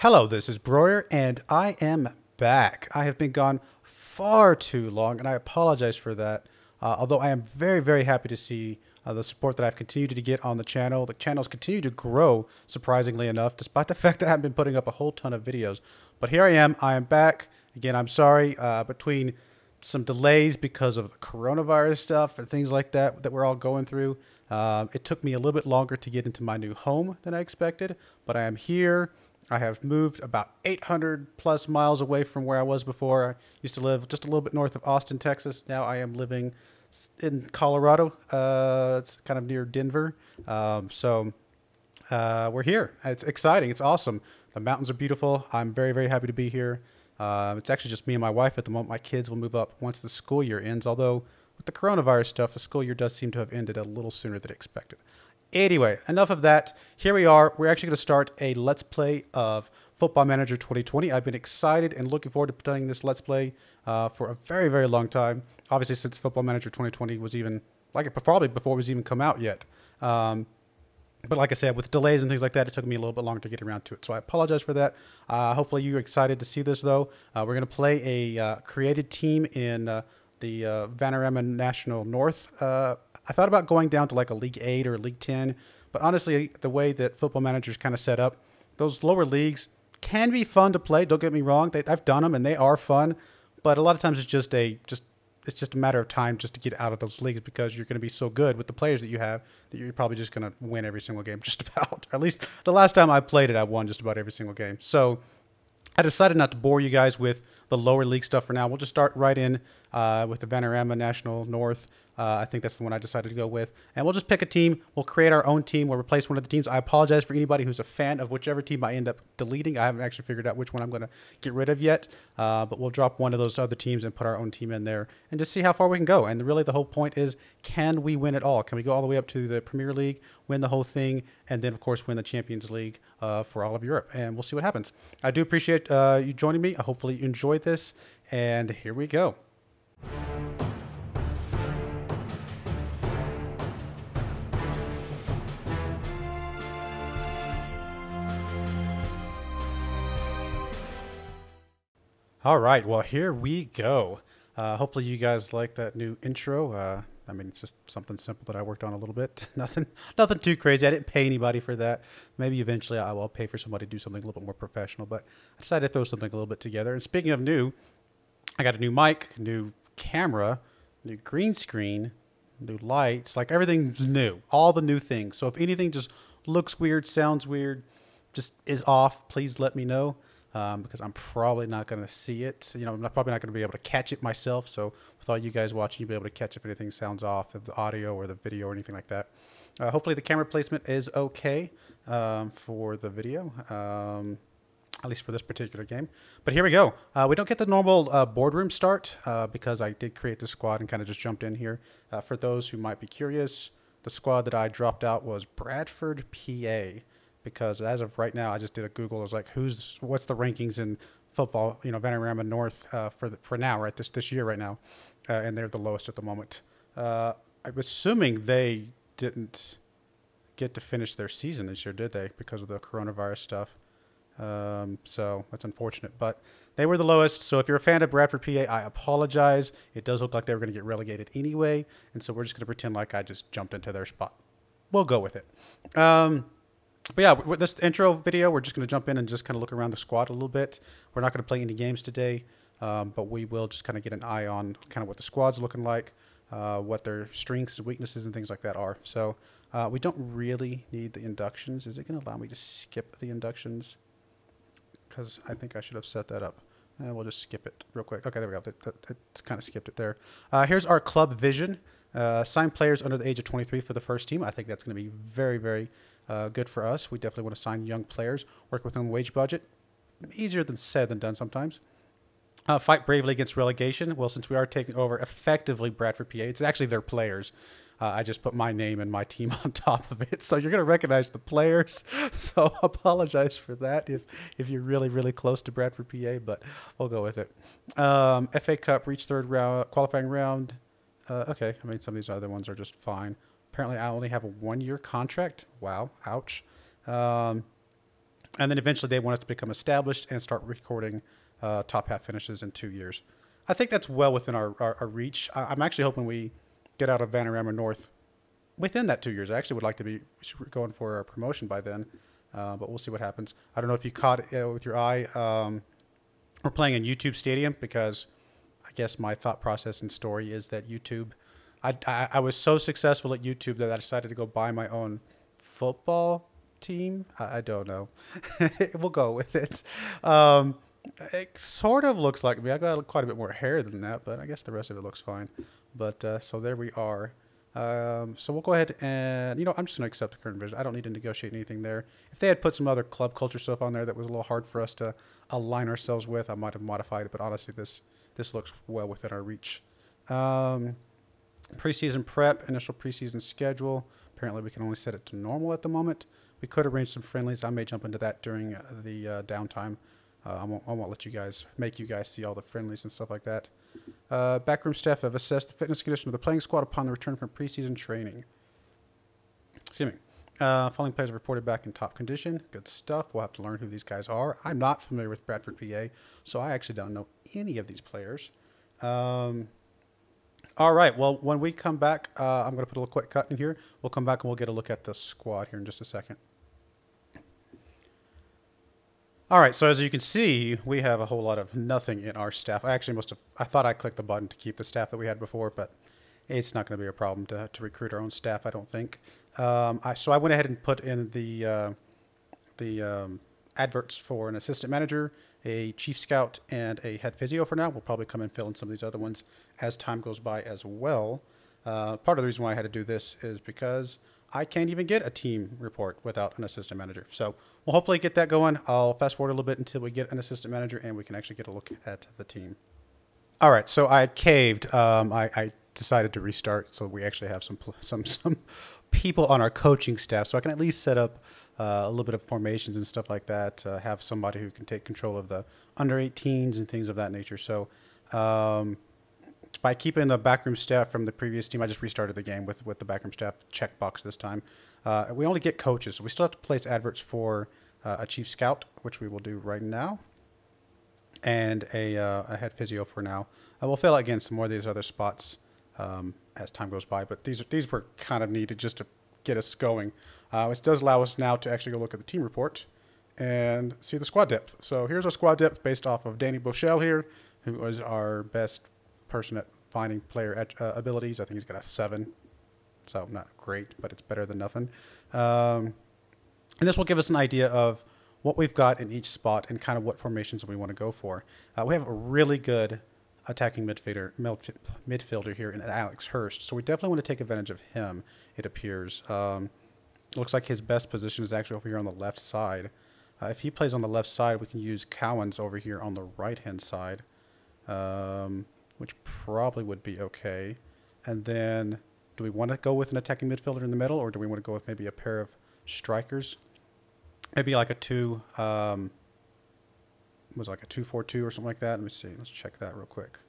Hello, this is Broyer, and I am back. I have been gone far too long, and I apologize for that. Although I am very, very happy to see the support that I've continued to get on the channel. The channel's continued to grow, surprisingly enough, despite the fact that I haven't been putting up a whole ton of videos. But here I am back. Again, I'm sorry, between some delays because of the coronavirus stuff and things like that that we're all going through. It took me a little bit longer to get into my new home than I expected, but I am here. I have moved about 800 plus miles away from where I was before. I used to live just a little bit north of Austin, Texas. Now I am living in Colorado. It's kind of near Denver. We're here. It's exciting. It's awesome. The mountains are beautiful. I'm very, very happy to be here. It's actually just me and my wife at the moment. My kids will move up once the school year ends, although with the coronavirus stuff, the school year does seem to have ended a little sooner than expected. Anyway, enough of that. Here we are. We're actually going to start a Let's Play of Football Manager 2020. I've been excited and looking forward to playing this Let's Play for a very, very long time. Obviously, since Football Manager 2020 was even, probably before it was even come out yet. But like I said, with delays and things like that, it took me a little bit longer to get around to it. So I apologize for that. Hopefully you're excited to see this, though. We're going to play a created team in the Vanarama National North. I thought about going down to like a League 8 or a League 10, but honestly, the way that Football Manager is kind of set up, those lower leagues can be fun to play. Don't get me wrong; I've done them and they are fun, but a lot of times it's just a matter of time just to get out of those leagues because you're going to be so good with the players that you have that you're probably just going to win every single game, just about. Or at least the last time I played it, I won just about every single game. So I decided not to bore you guys with the lower league stuff for now. We'll just start right in with the Vanarama National North. I think that's the one I decided to go with. And we'll just pick a team. We'll create our own team. We'll replace one of the teams. I apologize for anybody who's a fan of whichever team I end up deleting. I haven't actually figured out which one I'm going to get rid of yet. But we'll drop one of those other teams and put our own team in there and just see how far we can go. And really the whole point is, can we win it all? Can we go all the way up to the Premier League, win the whole thing, and then, of course, win the Champions League for all of Europe? And we'll see what happens. I do appreciate you joining me. Hopefully you enjoyed this. And here we go. All right, well, here we go. Hopefully you guys like that new intro. I mean, it's just something simple that I worked on a little bit. Nothing too crazy. I didn't pay anybody for that. Maybe eventually I will pay for somebody to do something a little bit more professional, but I decided to throw something a little bit together. And speaking of new, I got a new mic, new camera, new green screen, new lights, like everything's new, all the new things. So if anything just looks weird, sounds weird, just is off, please let me know. Because I'm probably not going to see it. You know, I'm probably not going to be able to catch it myself. So with all you guys watching, you'll be able to catch if anything sounds off, the audio or the video or anything like that. Hopefully the camera placement is okay for the video, at least for this particular game. But here we go. We don't get the normal boardroom start because I did create this squad and kind of just jumped in here. For those who might be curious, the squad that I dropped out was Bradford, PA. Because as of right now, I just did a Google. I was like, what's the rankings in football? You know, Vanarama North for now, right? This year, right now, and they're the lowest at the moment. I'm assuming they didn't get to finish their season this year, did they? Because of the coronavirus stuff. So that's unfortunate, but they were the lowest. So if you're a fan of Bradford, PA, I apologize. It does look like they were going to get relegated anyway, and so we're just going to pretend like I just jumped into their spot. We'll go with it. But yeah, with this intro video, we're just going to jump in and just kind of look around the squad a little bit. We're not going to play any games today, but we will just kind of get an eye on kind of what the squad's looking like, what their strengths and weaknesses and things like that are. So we don't really need the inductions. Is it going to allow me to skip the inductions? Because I think I should have set that up. And we'll just skip it real quick. Okay, there we go. It's kind of skipped it there. Here's our club vision. Sign players under the age of 23 for the first team. I think that's going to be very, very good for us. We definitely want to sign young players, work within the wage budget. Easier than said than done sometimes. Fight bravely against relegation. Well, since we are taking over effectively Bradford, PA, it's actually their players. I just put my name and my team on top of it. So you're going to recognize the players. So apologize for that if you're really, really close to Bradford, PA, but we'll go with it. FA Cup, reach third round, qualifying round. Okay, I mean, some of these other ones are just fine. Apparently, I only have a 1-year contract. Wow, ouch. And then eventually they want us to become established and start recording top half finishes in 2 years. I think that's well within our reach. I'm actually hoping we get out of Vanarama North within that 2 years. I actually would like to be going for a promotion by then, but we'll see what happens. I don't know if you caught it with your eye. We're playing in YouTube Stadium because I guess my thought process and story is that YouTube, I was so successful at YouTube that I decided to go buy my own football team. I don't know. We'll go with it. It sort of looks like me. I got quite a bit more hair than that, but I guess the rest of it looks fine. But so there we are. So we'll go ahead and, I'm just going to accept the current vision. I don't need to negotiate anything there. If they had put some other club culture stuff on there that was a little hard for us to align ourselves with, I might have modified it. But honestly, this looks well within our reach. Preseason prep, initial preseason schedule. Apparently, we can only set it to normal at the moment. We could arrange some friendlies. I may jump into that during the downtime. I won't let you guys see all the friendlies and stuff like that. Backroom staff have assessed the fitness condition of the playing squad upon the return from preseason training. Excuse me. Following players are reported back in top condition. Good stuff. We'll have to learn who these guys are. I'm not familiar with Bradford, PA, so I actually don't know any of these players. All right. Well, when we come back, I'm going to put a little quick cut in here. We'll come back and we'll get a look at the squad here in just a second. All right, so as you can see, we have a whole lot of nothing in our staff. I thought I clicked the button to keep the staff that we had before, but it's not going to be a problem to recruit our own staff, I don't think. So I went ahead and put in the adverts for an assistant manager, a chief scout, and a head physio for now. We'll probably come and fill in some of these other ones as time goes by as well. Part of the reason why I had to do this is because I can't even get a team report without an assistant manager. So we'll hopefully get that going. I'll fast forward a little bit until we get an assistant manager and we can actually get a look at the team. All right, so I caved. I decided to restart so we actually have some people on our coaching staff, so I can at least set up a little bit of formations and stuff like that. Have somebody who can take control of the under 18s and things of that nature. So by keeping the backroom staff from the previous team, I just restarted the game with the backroom staff checkbox this time. We only get coaches, so we still have to place adverts for a chief scout, which we will do right now, and a head physio for now. We'll fill out again some more of these other spots as time goes by, but these were kind of needed just to get us going, which does allow us now to actually go look at the team report and see the squad depth. So here's our squad depth based off of Danny Bochelle here, who was our best person at finding player abilities. I think he's got a 7, so not great, but it's better than nothing. And this will give us an idea of what we've got in each spot and kind of what formations we want to go for. We have a really good attacking midfielder here in Alex Hurst, so we definitely want to take advantage of him, it appears. Looks like his best position is actually over here on the left side. If he plays on the left side, we can use Cowens over here on the right-hand side, which probably would be okay. And then do we want to go with an attacking midfielder in the middle, or do we want to go with maybe a pair of strikers? Maybe like a 2-4-2 or something like that. Let me see. Let's check that real quick.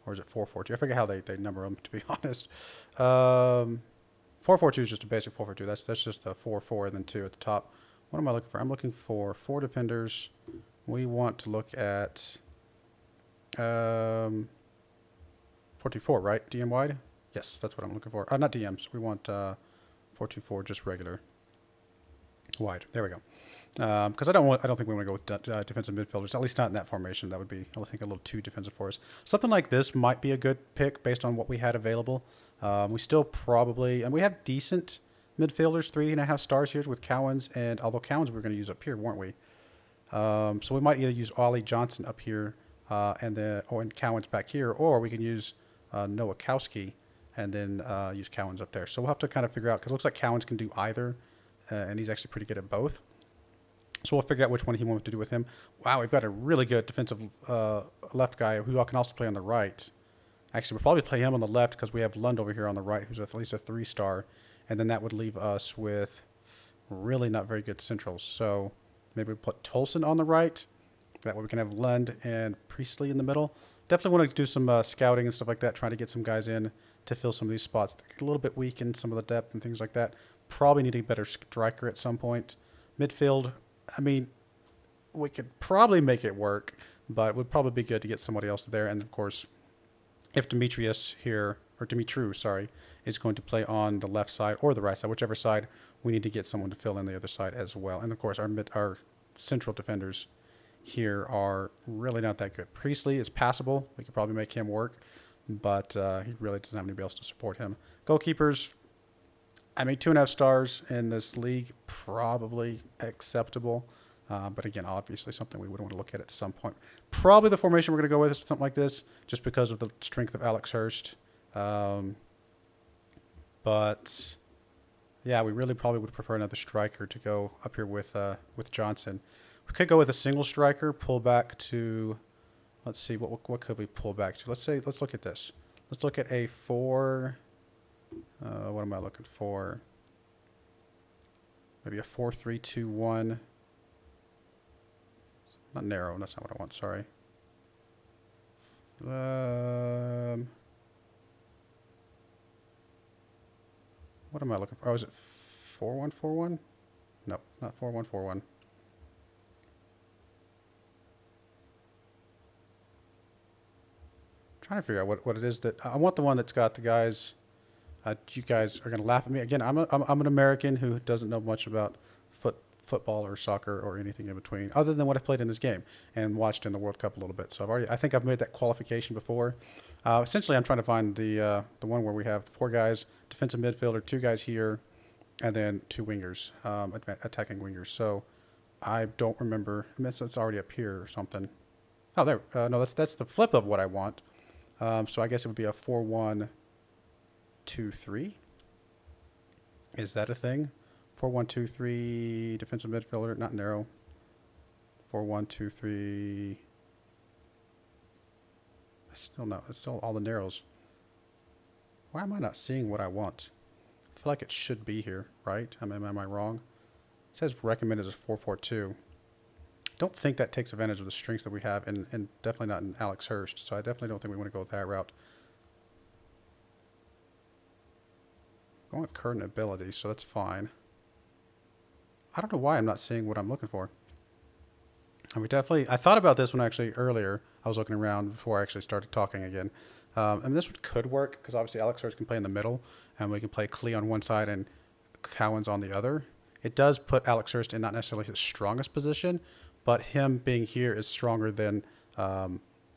Or is it 4-4-2? I forget how they number them, to be honest. 4-4-2 is just a basic 4-4-2. That's just a 4-4 and then 2 at the top. What am I looking for? I'm looking for 4 defenders. We want to look at 4-2-4, right? DM wide? Yes, that's what I'm looking for. Not DMs. We want 4-2-4, just regular wide. There we go. Because I don't think we want to go with defensive midfielders, at least not in that formation. That would be, I think, a little too defensive for us. Something like this might be a good pick based on what we had available. We still probably, and we have decent midfielders, 3.5 stars here with Cowens, and although Cowens we were going to use up here, weren't we? So we might either use Ollie Johnson up here and Cowens back here, or we can use Nowakowski and then use Cowens up there. So we'll have to kind of figure out, because it looks like Cowens can do either, and he's actually pretty good at both. So we'll figure out which one he wants to do with him. Wow, we've got a really good defensive left guy who can also play on the right. Actually, we'll probably play him on the left because we have Lund over here on the right, who's at least a 3-star. And then that would leave us with really not very good centrals. So maybe we put Tolson on the right. That way we can have Lund and Priestley in the middle. Definitely want to do some scouting and stuff like that, trying to get some guys in to fill some of these spots. They're a little bit weak in some of the depth and things like that. Probably need a better striker at some point. Midfield, I mean, we could probably make it work, but it would probably be good to get somebody else there. And of course, if Demetrius here, or Dimitru, sorry, is going to play on the left side or the right side, whichever side, we need to get someone to fill in the other side as well. And of course, our central defenders here are really not that good. Priestley is passable. We could probably make him work, but he really doesn't have anybody else to support him. Goalkeepers, I mean, 2.5 stars in this league, probably acceptable. But again, obviously something we would want to look at some point. Probably the formation we're going to go with is something like this, just because of the strength of Alex Hurst. But yeah, we really probably would prefer another striker to go up here with Johnson. We could go with a single striker, pull back to, let's see, what could we pull back to? Let's look at this. Let's look at a 4, what am I looking for? Maybe a 4-3-2-1. Not narrow, that's not what I want, sorry. What am I looking for? Oh, is it 4-1-4-1? No, not 4-1-4-1. Trying to figure out what it is that I want. The one that's got the guys. You guys are going to laugh at me again. I'm an American who doesn't know much about football or soccer or anything in between, other than what I played in this game and watched in the World Cup a little bit. So I think I've made that qualification before. Essentially, I'm trying to find the one where we have 4 guys, defensive midfielder, 2 guys here, and then 2 wingers, attacking wingers. So I don't remember. I mean, it's already up here or something. Oh, there. No, that's the flip of what I want. So I guess it would be a 4-1-2-3. Is that a thing? 4-1-2-3 defensive midfielder, not narrow. 4-1-2-3. Still no. It's still all the narrows. Why am I not seeing what I want? I feel like it should be here, right? I mean, am I wrong? It says recommended as 4-4-2. Don't think that takes advantage of the strengths that we have, and definitely not in Alex Hurst. So I definitely don't think we want to go that route. Going with current ability, so that's fine. I don't know why I'm not seeing what I'm looking for. And I thought about this one actually earlier. I was looking around before I actually started talking again. And this one could work because obviously Alex Hurst can play in the middle, and we can play Klee on one side and Cowens on the other. It does put Alex Hurst in not necessarily his strongest position, but him being here is stronger than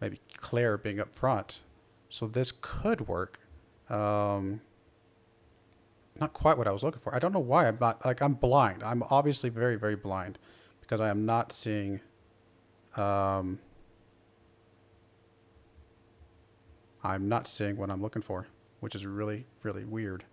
maybe Claire being up front. So this could work. Not quite what I was looking for. I don't know why I'm blind. I'm obviously very, very blind because I am not seeing, I'm not seeing what I'm looking for, which is really, really weird.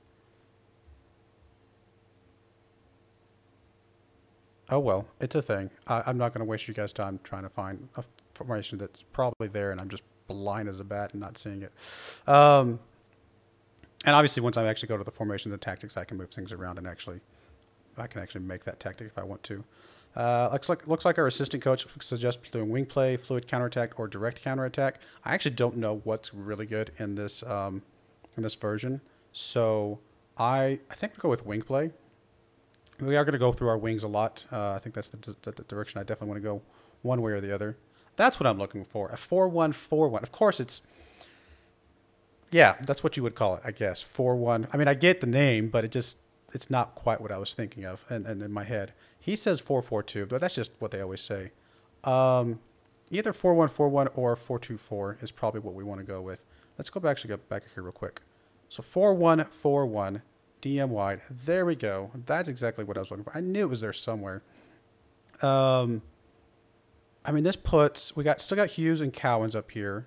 Oh, well, it's a thing. I'm not going to waste you guys' time trying to find a formation that's probably there, and I'm just blind as a bat and not seeing it. And obviously, once I actually go to the formation and the tactics, I can move things around and I can actually make that tactic if I want to. Looks like our assistant coach suggests doing wing play, fluid counterattack, or direct counterattack. I actually don't know what's really good in this version, so I think we'll go with wing play. We are going to go through our wings a lot. I think that's the direction I definitely want to go, one way or the other. That's what I'm looking for. A 4-1-4-1. Of course, yeah, that's what you would call it, I guess. 4-1. I mean, I get the name, but it's not quite what I was thinking of and in my head. He says 4-4-2, but that's just what they always say. Either 4-1-4-1 or 4-2-4 is probably what we want to go with. Let's go back here real quick. So 4-1-4-1, DM wide. There we go. That's exactly what I was looking for. I knew it was there somewhere. I mean, we still got Hughes and Cowens up here,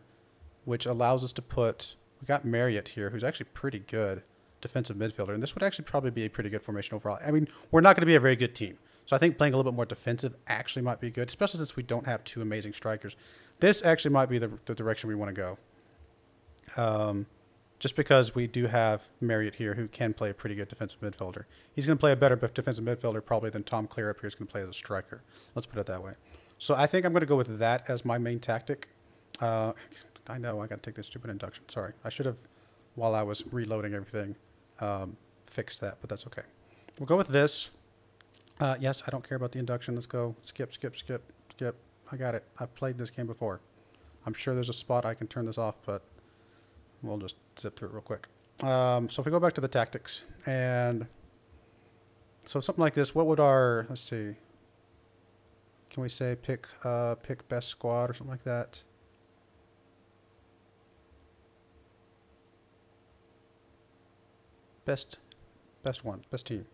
which allows us to put. We got Marriott here, who's actually pretty good defensive midfielder, and this would actually probably be a pretty good formation overall. I mean, we're not going to be a very good team, so I think playing a little bit more defensive actually might be good, especially since we don't have 2 amazing strikers. This actually might be the direction we want to go, just because we do have Marriott here, who can play a pretty good defensive midfielder. He's going to play a better defensive midfielder probably than Tom Clare up here is going to play as a striker. Let's put it that way. So I think I'm going to go with that as my main tactic. I know I got to take this stupid induction. Sorry. I should have, while I was reloading everything, fixed that, but that's okay. We'll go with this. Yes, I don't care about the induction. Let's go. Skip. Yep, I got it. I've played this game before. I'm sure there's a spot I can turn this off, but we'll just zip through it real quick. So if we go back to the tactics, and so something like this, what would our, let's see, can we say pick best squad or something like that? Best team.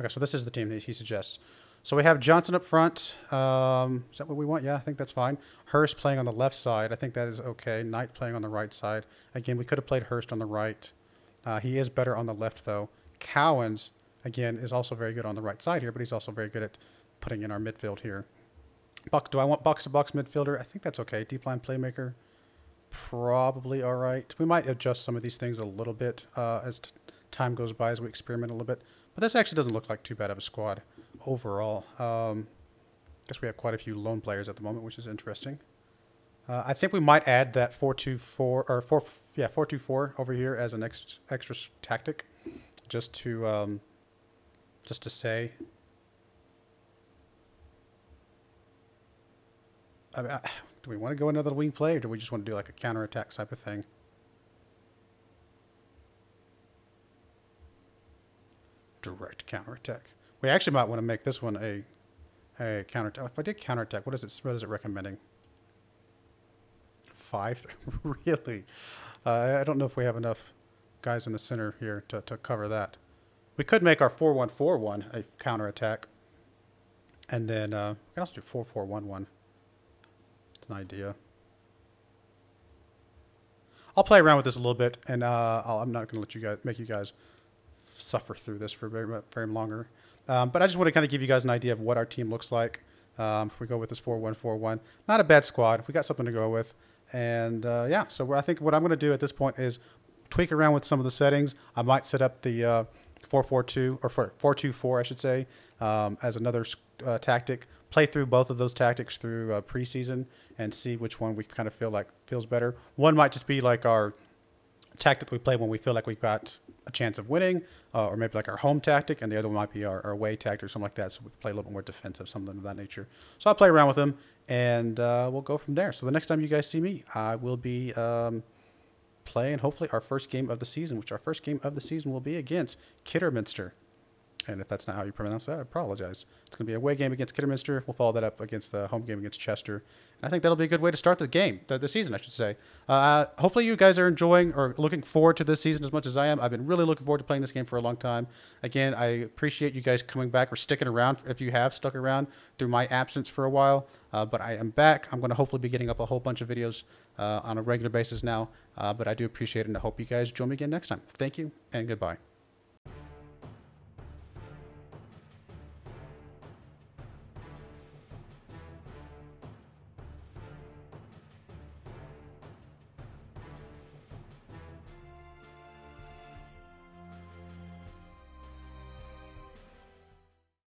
Okay, so this is the team that he suggests. So we have Johnson up front. Is that what we want? Yeah, I think that's fine. Hurst playing on the left side. I think that is okay. Knight playing on the right side. Again, we could have played Hurst on the right. He is better on the left, though. Cowens, again, is also very good on the right side here, but he's also very good at putting in our midfield here. Do I want box-to-box midfielder? I think that's okay. Deep line playmaker, probably all right. We might adjust some of these things a little bit as time goes by, as we experiment a little bit. But this actually doesn't look like too bad of a squad overall. Guess we have quite a few lone players at the moment, which is interesting. I think we might add that 4-2-4 or 4-2-4 over here as an extra tactic, just to say. I mean, do we want to go another wing play, or do we just want to do like a counter-attack type of thing? Direct counter-attack. We actually might want to make this one a counter-attack. If I did counter-attack, what is it recommending? 5? Really? I don't know if we have enough guys in the center here to cover that. We could make our 4-1-4-1 a counter-attack. And then we can also do 4-4-1-1. It's an idea. I'll play around with this a little bit, and I'm not going to make you guys suffer through this for very longer. But I just want to kind of give you guys an idea of what our team looks like. If we go with this 4-1-4-1, not a bad squad. We got something to go with. And yeah, so I think what I'm going to do at this point is tweak around with some of the settings. I might set up the 4-4-2 or 4-2-4, I should say, as another tactic. Play through both of those tactics through preseason and see which one we kind of feel like feels better. One might just be like our tactic we play when we feel like we've got a chance of winning, or maybe like our home tactic, and the other one might be our away tactic or something like that, so we play a little bit more defensive, something of that nature. So I'll play around with them, and we'll go from there. So the next time you guys see me, I will be playing hopefully our first game of the season, which our first game of the season will be against Kidderminster. And if that's not how you pronounce that, I apologize. It's going to be a away game against Kidderminster. We'll follow that up against the home game against Chester. And I think that'll be a good way to start the game, the season, I should say. Hopefully you guys are enjoying or looking forward to this season as much as I am. I've been really looking forward to playing this game for a long time. Again, I appreciate you guys coming back or sticking around if you have stuck around through my absence for a while. But I am back. I'm going to hopefully be getting up a whole bunch of videos on a regular basis now. But I do appreciate it, and I hope you guys join me again next time. Thank you, and goodbye.